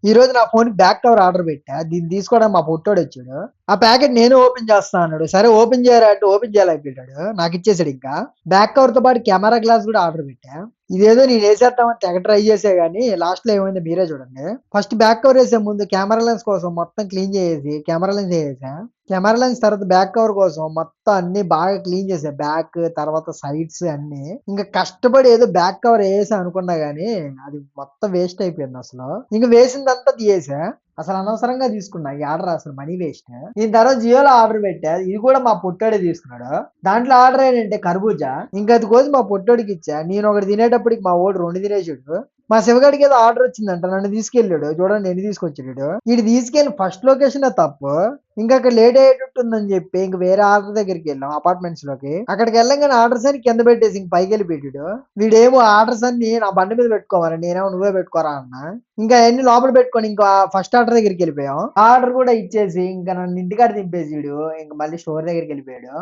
ఈ రోజు నా ఫోన్ బ్యాక్ కవర్ ఆర్డర్ పెట్టా. దీన్ని తీసుకోవడానికి మా పొట్టోడొచ్చాడు. ఆ ప్యాకెట్ నేను ఓపెన్ చేస్తా అన్నాడు. సరే ఓపెన్ చేయరా అంటే ఓపెన్ చేయలేకపోయాడు. నాకిచ్చేసాడు ఇంకా. బ్యాక్ కవర్‌తో పాటు కెమెరా గ్లాస్ కూడా ఆర్డర్ పెట్టా. ఇదేదో నేనేసేద్దామని తెగ ట్రై చేశా గానీ లాస్ట్‌లో ఏమైందో మీరే చూడండి. ఫస్ట్ బ్యాక్ కవర్ ఏసే ముందు కెమెరా లెన్స్ కోసం మొత్తం క్లీన్ చేసేసి కెమెరా లెన్స్ ఏసేసా. కెమెరా లెన్స్ తర్వాత బ్యాక్ కవర్ కోసం మొత్తం అన్నీ బాగా క్లీన్ చేశా. బ్యాక్ తర్వాత సైడ్స్ అన్నీ. ఇంక కష్టపడి ఏదో బ్యాక్ కవర్ ఏసా అనుకున్నా గానీ అది మొత్తం వేస్ట్ అయిపోయిందసలు. ఇంక వేసిందంతా తీయేసా. అసలు అనవసరంగా తీసుకున్నా ఈ ఆర్డర్ అసలు మనీ వేస్ట్. దీని తర్వాత జియోలో ఆర్డర్ పెట్టా. ఇది కూడా మా పొట్టోడే తీసుకున్నాడు. దాంట్లో ఆర్డర్ ఏంటంటే కర్బూజా. ఇంక అది కోసి మా పొట్టోడికి ఇచ్చా. నేను ఒకటి తినేటప్పటికి మా వోడు 2 తినేసాడు. మా శివగాడికి ఏదో ఆర్డర్ వచ్చిందంట. నన్ను తీసుకెళ్ళాడు. చూడండి ఎన్ని తీసుకొచ్చాడు. ఈడు తీసుకెళ్ళి ఫస్ట్ లొకేషనే తప్పు. ఇంకా అక్కడ లేట్ అయ్యేటట్టు ఉందని చెప్పి ఇంక వేరే ఆర్డర్ దగ్గరికి వెళ్ళాం అపార్ట్మెంట్స్ లోకి. అక్కడికి వెళ్ళంగానే ఆర్డర్స్ అని కింద పెట్టేసి ఇంక పైకి వెళ్ళిపోయాడు. వీడేమో ఆర్డర్స్ అన్ని నా బండి మీద పెట్టుకోవాలి, నేనేమో నువ్వే పెట్టుకోరా అన్నా. ఇంకా అన్ని లోపల పెట్టుకొని ఇంకా ఫస్ట్ ఆర్డర్ దగ్గరికి వెళ్ళిపోయాం. ఆర్డర్ కూడా ఇచ్చేసి ఇంకా నన్ను ఇంటికాడ దింపేసి వీడు ఇంక మళ్ళీ స్టోర్ దగ్గరికి వెళ్ళిపోయాడు.